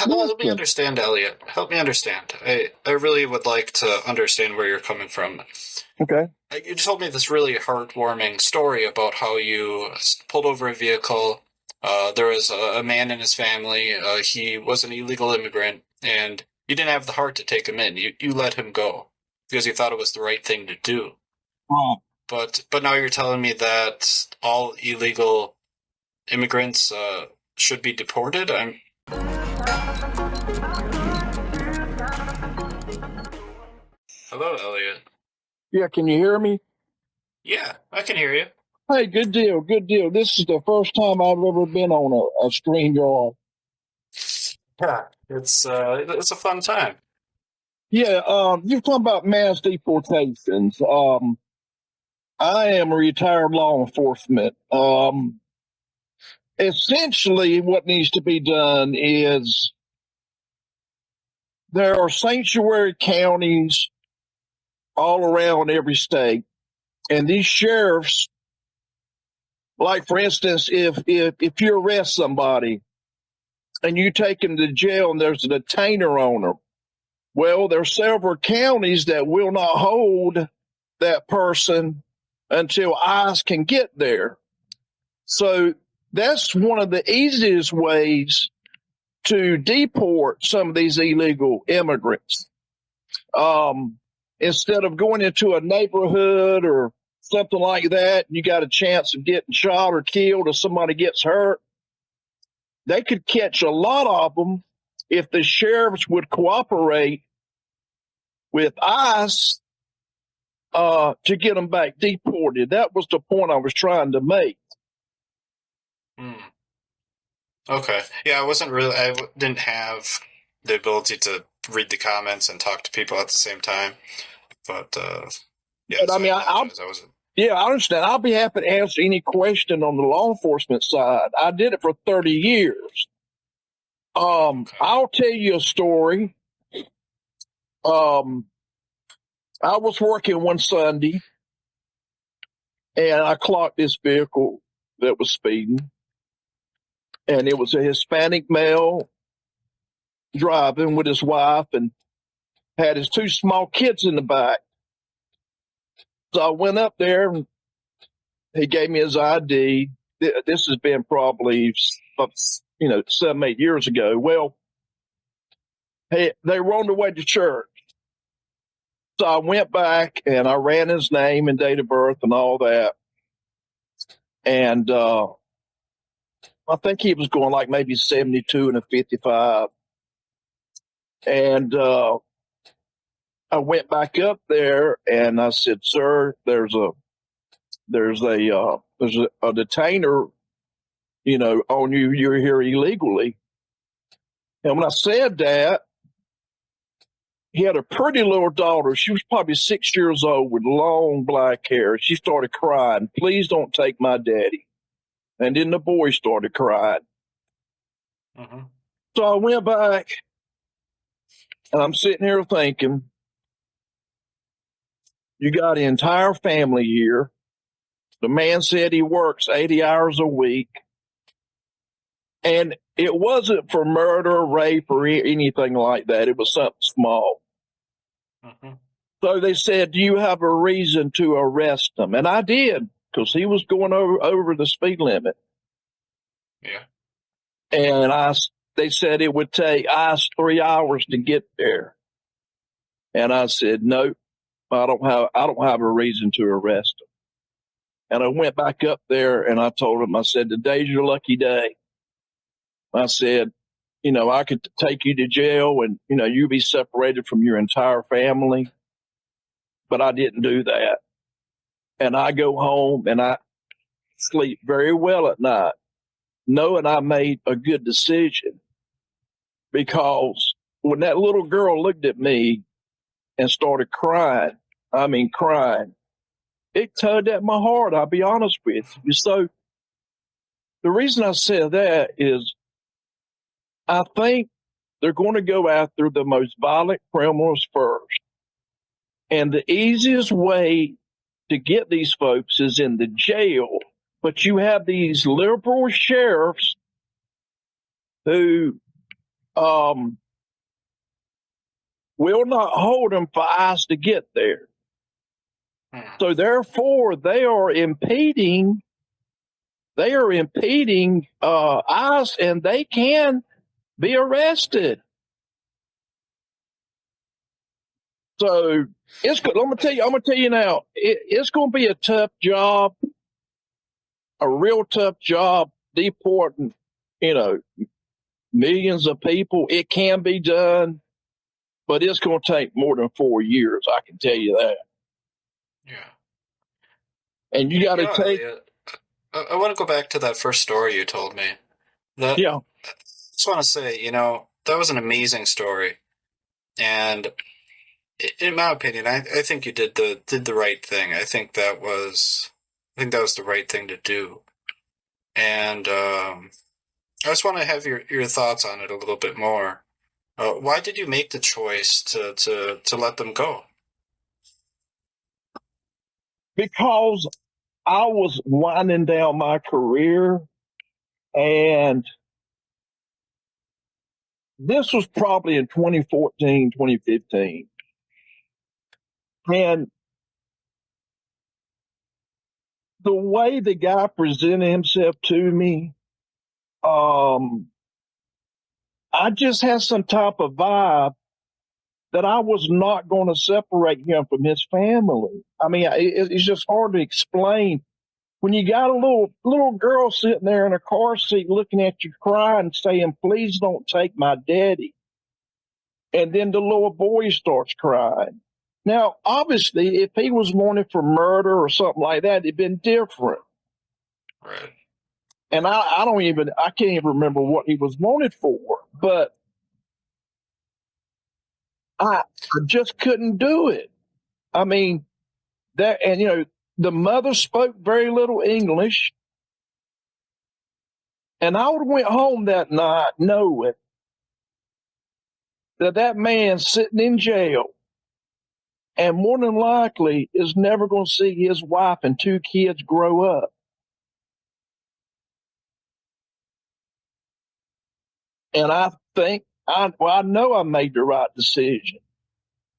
help me understand, Elliot. Help me understand. I really would like to understand where you're coming from. Okay. You told me this really heartwarming story about how you pulled over a vehicle. There was a man in his family. He was an illegal immigrant, and you didn't have the heart to take him in. You let him go because you thought it was the right thing to do. Oh. But now you're telling me that all illegal immigrants should be deported? Hello, Elliot. Yeah, can you hear me? Yeah, I can hear you. Hey, good deal, good deal. This is the first time I've ever been on a StreamYard. Yeah, it's a fun time. Yeah, you're talking about mass deportations. I am a retired law enforcement. Essentially, what needs to be done is there are sanctuary counties all around every state, and these sheriffs, like for instance, if you arrest somebody and you take them to jail and there's a detainer on them, well, there are several counties that will not hold that person until ICE can get there. So that's one of the easiest ways to deport some of these illegal immigrants. Instead of going into a neighborhood or something like that, you got a chance of getting shot or killed or somebody gets hurt. They could catch a lot of them if the sheriffs would cooperate with ICE to get them back deported. That was the point I was trying to make. Okay. Yeah, I didn't have the ability to read the comments and talk to people at the same time. But, yeah. But, I mean, I understand. I'll be happy to answer any question on the law enforcement side. I did it for 30 years. Okay. I'll tell you a story. I was working one Sunday, and I clocked this vehicle that was speeding, and it was a Hispanic male driving with his wife and had his two small kids in the back. So I went up there, and he gave me his ID. This has been probably 7, 8 years ago. Well, they were on their way to church. So I went back and I ran his name and date of birth and all that. And I think he was going like maybe 72 and a 55. And I went back up there and I said, "Sir, there's a detainer, on you. You're here illegally." And when I said that, he had a pretty little daughter. She was probably 6 years old with long black hair. She started crying, "Please don't take my daddy." And then the boy started crying. Mm-hmm. So I went back, and I'm sitting here thinking, you got an entire family here. The man said he works 80 hours a week. And it wasn't for murder, rape, or anything like that. It was something small. Mm-hmm. So they said, "Do you have a reason to arrest him?" And I did, because he was going over the speed limit. Yeah. And they said it would take us 3 hours to get there. And I said, "Nope, I don't have a reason to arrest him." And I went back up there and I told him, I said, "Today's your lucky day." I said, I could take you to jail and, you'd be separated from your entire family. But I didn't do that. And I go home and I sleep very well at night, knowing I made a good decision. Because when that little girl looked at me and started crying, it tugged at my heart, I'll be honest with you. So the reason I said that is I think they're going to go after the most violent criminals first. And the easiest way to get these folks is in the jail. But you have these liberal sheriffs who will not hold them for ICE to get there. So therefore, they are impeding ICE, and they can be arrested. So it's good. I'm gonna tell you now. It's going to be a tough job, a real tough job deporting, millions of people. It can be done, but it's going to take more than 4 years. I can tell you that. Yeah. And you got to take. Elliot, I want to go back to that first story you told me. I just want to say, that was an amazing story, and in my opinion, I think you did the right thing. I think that was the right thing to do, and I just want to have your thoughts on it a little bit more. Why did you make the choice to let them go? Because I was winding down my career, and this was probably in 2014, 2015. And the way the guy presented himself to me, I just had some type of vibe that I was not going to separate him from his family. I mean, it's just hard to explain. When you got a little girl sitting there in a car seat looking at you crying, saying, "Please don't take my daddy." And then the little boy starts crying. Now, obviously, if he was wanted for murder or something like that, it'd been different. Right. And I can't even remember what he was wanted for, but I just couldn't do it. I mean, the mother spoke very little English, and I would have went home that night knowing that man's sitting in jail and more than likely is never going to see his wife and 2 kids grow up. And I think I know I made the right decision.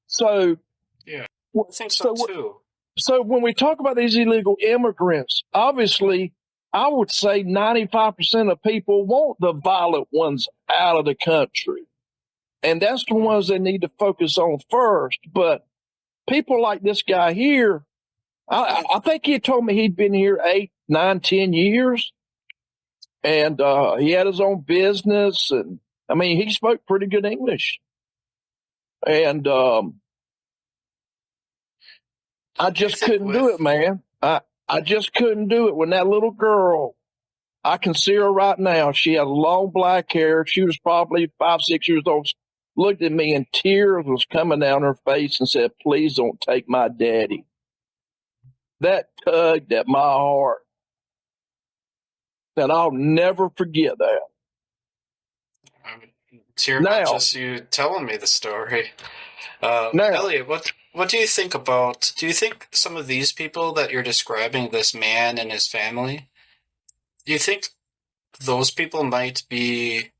So yeah, I think so too. So when we talk about these illegal immigrants, obviously, I would say 95% of people want the violent ones out of the country. And that's the ones they need to focus on first. But people like this guy here, I think he told me he'd been here 8, 9, 10 years. And he had his own business. And I mean, he spoke pretty good English. And I just couldn't do it, man. I just couldn't do it. When that little girl, I can see her right now. She had long black hair. She was probably 5, 6 years old. Looked at me and tears was coming down her face and said, "Please don't take my daddy." That tugged at my heart. And I'll never forget that. It's here about just you telling me the story. Elliot, what do you think about? Do you think some of these people that you're describing, this man and his family, do you think those people might be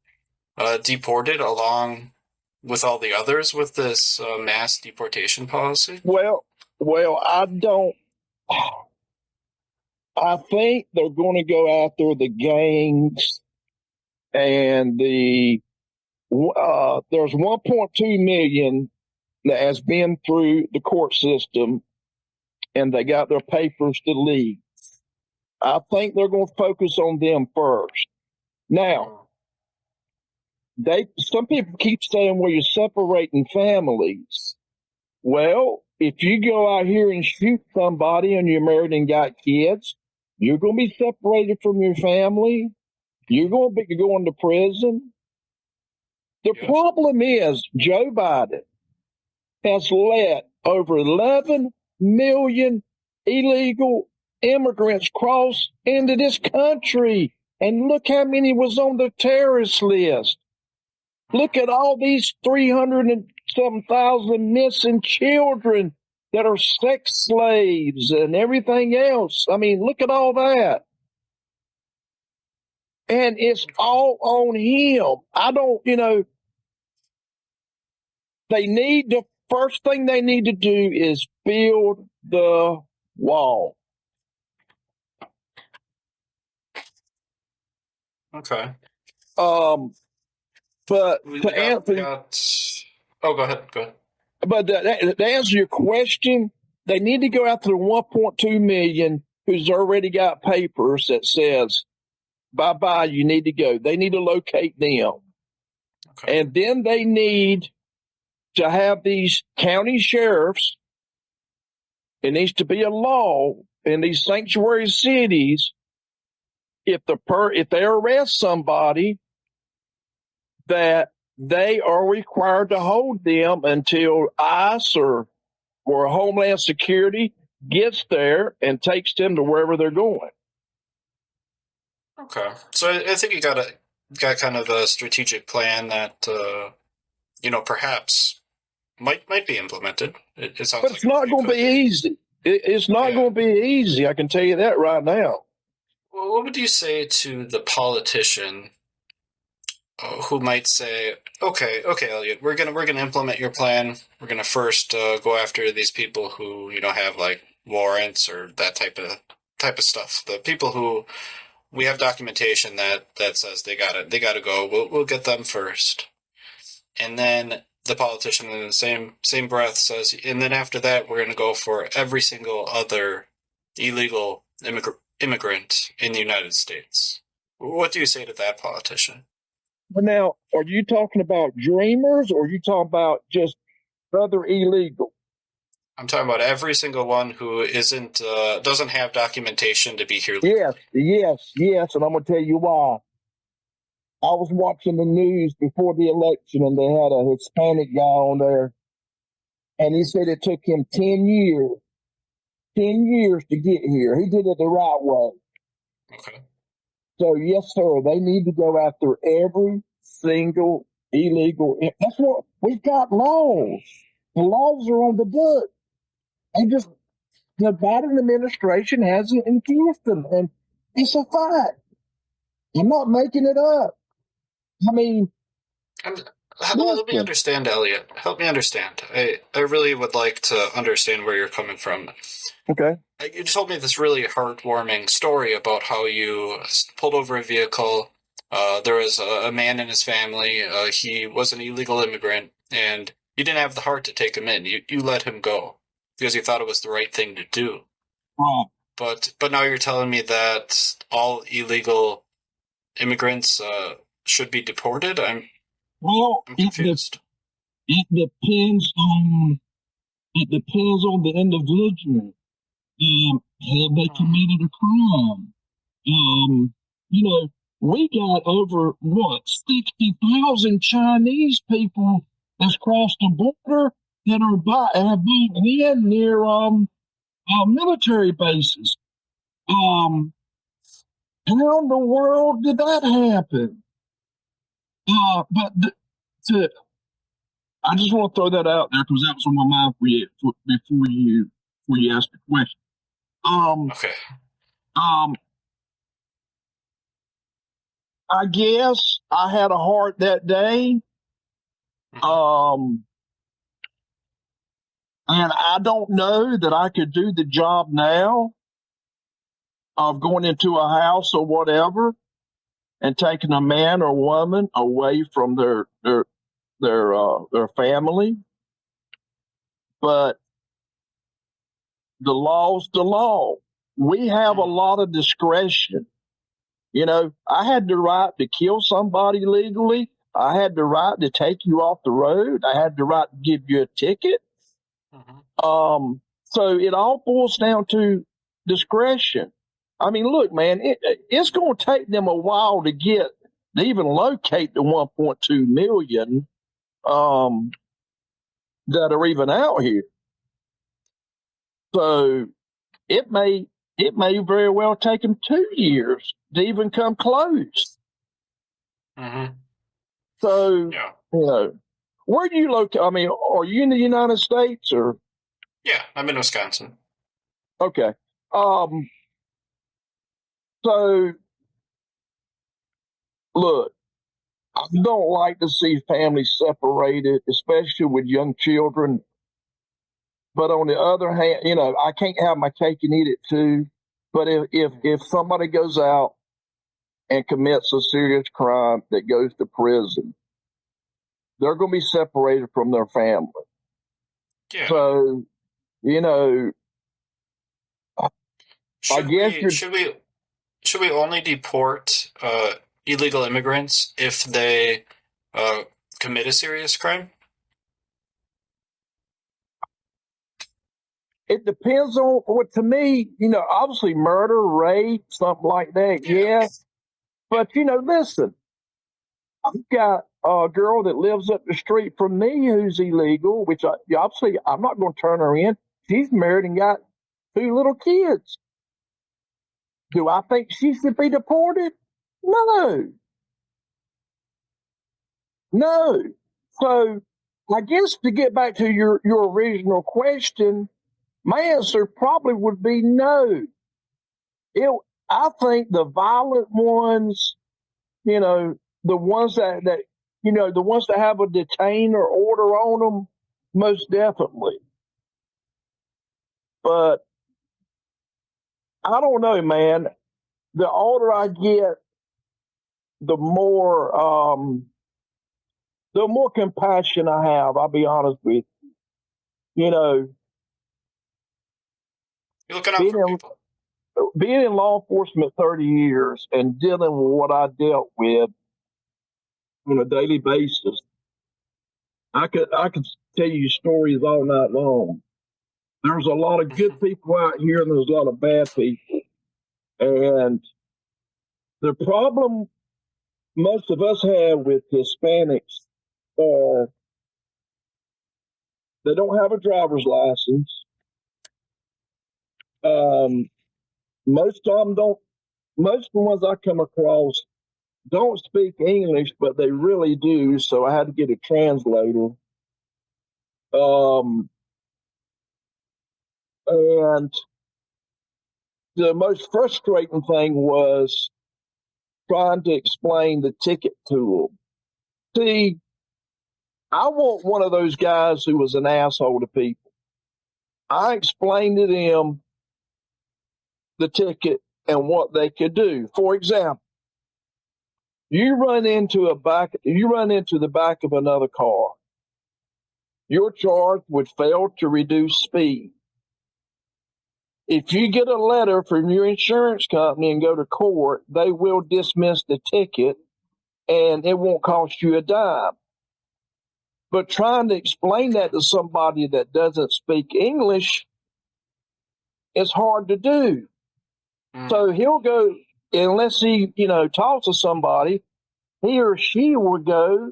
deported along with all the others with this mass deportation policy? Well, I don't. I think they're going to go after the gangs and there's 1.2 million that has been through the court system and they got their papers to leave. I think they're going to focus on them first. Now, some people keep saying, well, you're separating families. Well, if you go out here and shoot somebody and you're married and got kids, you're going to be separated from your family. You're going to be going to prison. The problem is Joe Biden has let over 11 million illegal immigrants cross into this country. And look how many was on the terrorist list. Look at all these 307,000 missing children that are sex slaves and everything else. I mean, look at all that. And it's all on him. I don't, the first thing they need to do is build the wall. Okay. But We to got we answer, got. Oh, go ahead. Go ahead. but to answer your question, they need to go after the 1.2 million who's already got papers that says bye bye. You need to go. They need to locate them, Okay. and then they need to have these county sheriffs. It needs to be a law in these sanctuary cities. If they arrest somebody, that they are required to hold them until ICE or Homeland Security gets there and takes them to wherever they're going. Okay. So I think you got kind of a strategic plan that perhaps might be implemented. It sounds But like it's not going to be easy. It's not going to be easy. I can tell you that right now. Well, what would you say to the politician who might say, "Okay, Elliot, we're gonna implement your plan. We're gonna first go after these people who have like warrants or that type of stuff. The people who we have documentation that says they gotta go. We'll get them first." And then the politician in the same breath says, and then after that, we're going to go for every single other illegal immigrant in the United States. What do you say to that politician? But now, are you talking about dreamers or are you talking about just other illegal? I'm talking about every single one who doesn't have documentation to be here legally. Yes. And I'm going to tell you why. I was watching the news before the election and they had a Hispanic guy on there. And he said it took him 10 years to get here. He did it the right way. Okay. So, yes, sir, they need to go after every single illegal. That's what we've got laws. The laws are on the book. And just the Biden administration hasn't enforced them. And it's a fact. I'm not making it up. I mean, Help me understand, Elliot. Help me understand. I really would like to understand where you're coming from. Okay. You told me this really heartwarming story about how you pulled over a vehicle. There was a man in his family. He was an illegal immigrant, and you didn't have the heart to take him in. You let him go because you thought it was the right thing to do. But now you're telling me that all illegal immigrants should be deported. I'm confused. It depends on the individual. Have they committed a crime? We got over 60,000 Chinese people that's crossed the border that have been in near military bases. How in the world did that happen? I just want to throw that out there because that was on my mind for you before you asked the question. Okay. I guess I had a heart that day. And I don't know that I could do the job now of going into a house or whatever and taking a man or woman away from their family. But the law's the law. We have a lot of discretion. I had the right to kill somebody legally. I had the right to take you off the road. I had the right to give you a ticket. So it all boils down to discretion. I mean, look, man, it's going to take them a while to even locate the 1.2 million that are even out here. So it may very well take them 2 years to even come close. So, where do you locate? I mean, are you in the United States or? Yeah, I'm in Wisconsin. Okay. So, look, I don't like to see families separated, especially with young children. But on the other hand, I can't have my cake and eat it too. But if somebody goes out and commits a serious crime that goes to prison, they're going to be separated from their family. Yeah. So, I Should guess we should we should we only deport illegal immigrants if they uh, commit a serious crime? it depends on what, to me, obviously murder, rape, something like that. Yeah. Yes. But, listen, I've got a girl that lives up the street from me who's illegal, which obviously I'm not going to turn her in. She's married and got 2 little kids. Do I think she should be deported? No. No. So I guess to get back to your original question, my answer probably would be no. I think the violent ones, the ones that the ones that have a detain or order on them, most definitely. But I don't know, man. The older I get, the more compassion I have. I'll be honest with you. You're looking out Being for people. being in law enforcement 30 years and dealing with what I dealt with on a daily basis, I could tell you stories all night long. There's a lot of good people out here, and there's a lot of bad people. And the problem most of us have with Hispanics are they don't have a driver's license. Most of them don't. Most of the ones I come across don't speak English, but they really do. So I had to get a translator. And the most frustrating thing was trying to explain the ticket to them. See, I want one of those guys who was an asshole to people. I explained to them the ticket and what they could do. For example, you run into the back of another car. You're charged with fail to reduce speed. If you get a letter from your insurance company and go to court, they will dismiss the ticket and it won't cost you a dime. But trying to explain that to somebody that doesn't speak English is hard to do. So he'll go, unless he, talks to somebody, he or she will go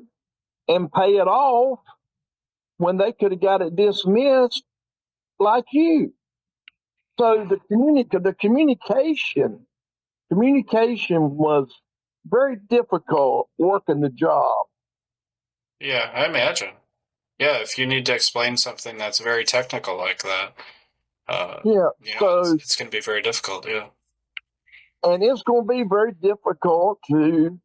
and pay it off when they could have got it dismissed like you. So the communication was very difficult working the job. Yeah, I imagine. Yeah, if you need to explain something that's very technical like that, Yeah. So it's going to be very difficult. Yeah. and it's going to be very difficult to.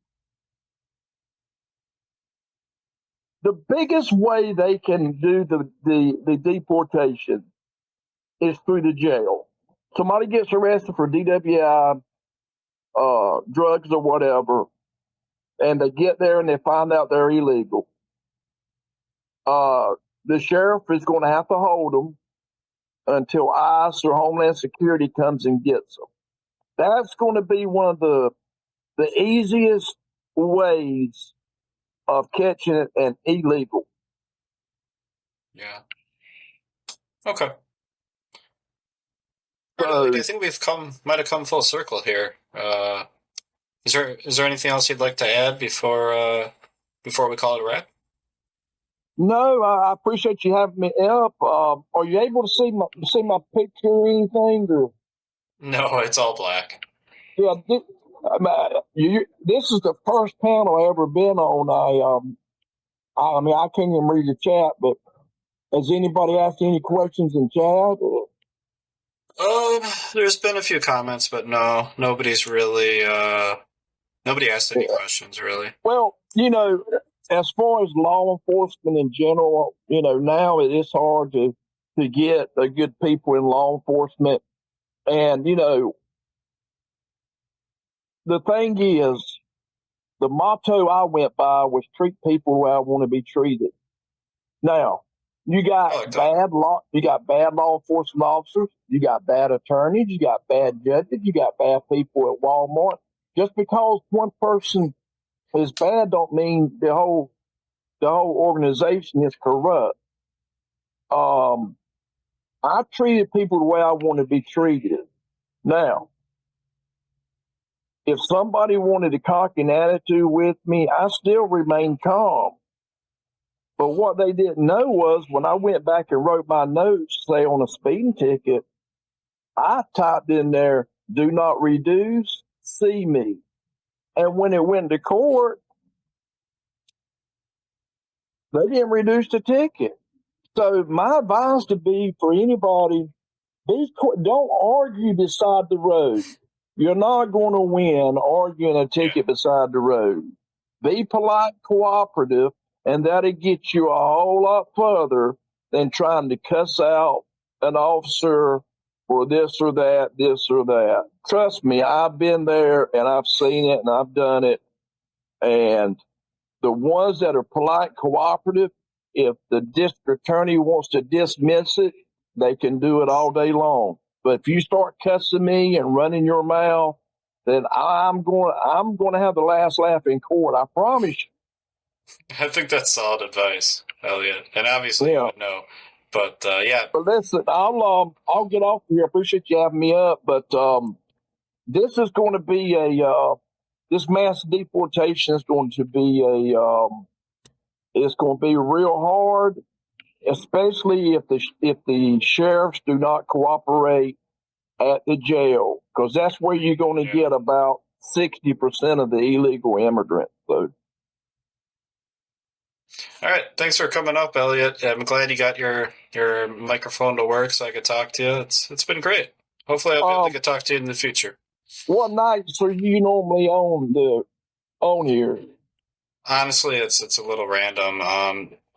The biggest way they can do the deportation is through the jail. Somebody gets arrested for DWI, drugs or whatever, and they get there and they find out they're illegal. The sheriff is going to have to hold them until ICE or Homeland Security comes and gets them. That's going to be one of the easiest ways of catching an illegal. Yeah. Okay. So, All right, I think might have come full circle here. Is there anything else you'd like to add before we call it a wrap? no, I appreciate you having me up. Are you able to see my picture or anything? Or? No, it's all black. Yeah, this is the first panel I ever been on. I mean, I can't even read the chat, but has anybody asked any questions in chat? There's been a few comments, but no, nobody's really nobody asked any questions really. Well, As far as law enforcement in general, now it's hard to get the good people in law enforcement. And, the thing is, the motto I went by was treat people the way I want to be treated. Now, you got you got bad law enforcement officers, you got bad attorneys, you got bad judges, you got bad people at Walmart. Just because one person is bad don't mean the whole organization is corrupt. I treated people the way I want to be treated. Now, if somebody wanted a cocky attitude with me, I still remained calm. But what they didn't know was when I went back and wrote my notes, say on a speeding ticket, I typed in there, do not reduce, see me. And when it went to court, they didn't reduce the ticket. So my advice to be for anybody, don't argue beside the road. You're not going to win arguing a ticket beside the road. Be polite, cooperative, and that'll get you a whole lot further than trying to cuss out an officer for this or that. Trust me, I've been there and I've seen it and I've done it. And the ones that are polite, cooperative, if the district attorney wants to dismiss it, they can do it all day long. But if you start cussing me and running your mouth, then I'm going to have the last laugh in court. I promise you. I think that's solid advice, Elliot. And obviously you would know. But yeah. But listen, I'll get off here. I appreciate you having me up. But this is going to be this mass deportation is going to be it's going to be real hard, especially if the sheriffs do not cooperate at the jail, because that's where you're going to get about 60% of the illegal immigrants. So. All right, thanks for coming up, Elliot. I'm glad you got your microphone to work so I could talk to you. It's been great. Hopefully, I'll be able to talk to you in the future. What nights are you normally on here? Honestly, it's a little random.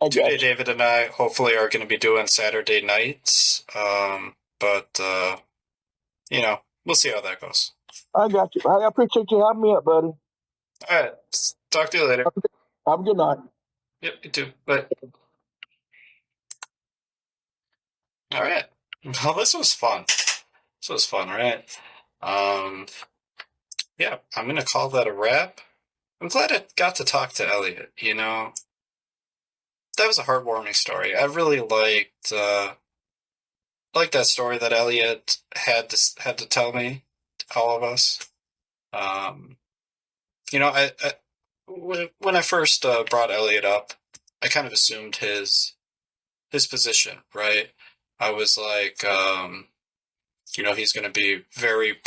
Today, David and I hopefully are going to be doing Saturday nights. But we'll see how that goes. I got you. I appreciate you having me up, buddy. All right, talk to you later. Have a good night. Yep, you too. Bye. All right. Well, this was fun. This was fun, right? Yeah, I'm going to call that a wrap. I'm glad I got to talk to Elliot, That was a heartwarming story. I really liked that story that Elliot had to tell me, all of us. When I first brought Elliot up, I kind of assumed his position, right? I was like, he's going to be very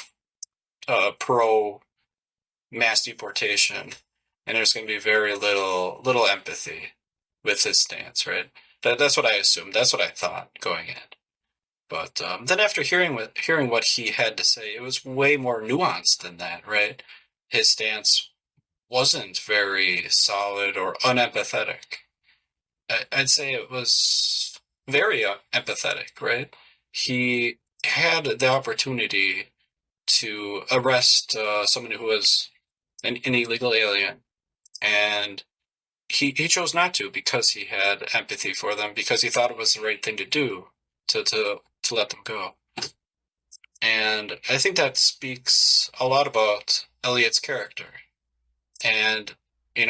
pro mass deportation, and there's going to be very little empathy with his stance, right? That's what I assumed. That's what I thought going in. But then after hearing what he had to say, it was way more nuanced than that, right? His stance wasn't very solid or unempathetic. I'd say it was very empathetic, right? He had the opportunity to arrest someone who was an illegal alien, and he chose not to because he had empathy for them, because he thought it was the right thing to do to let them go. And I think that speaks a lot about Elliot's character. And he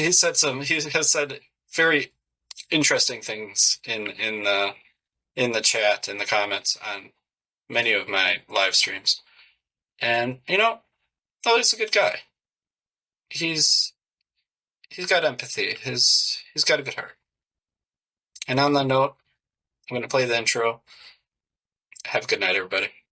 has said very interesting things in the chat, in the comments on many of my live streams. And Elliot's a good guy. He's got empathy. He's got a good heart. And on that note, I'm going to play the intro. Have a good night, everybody.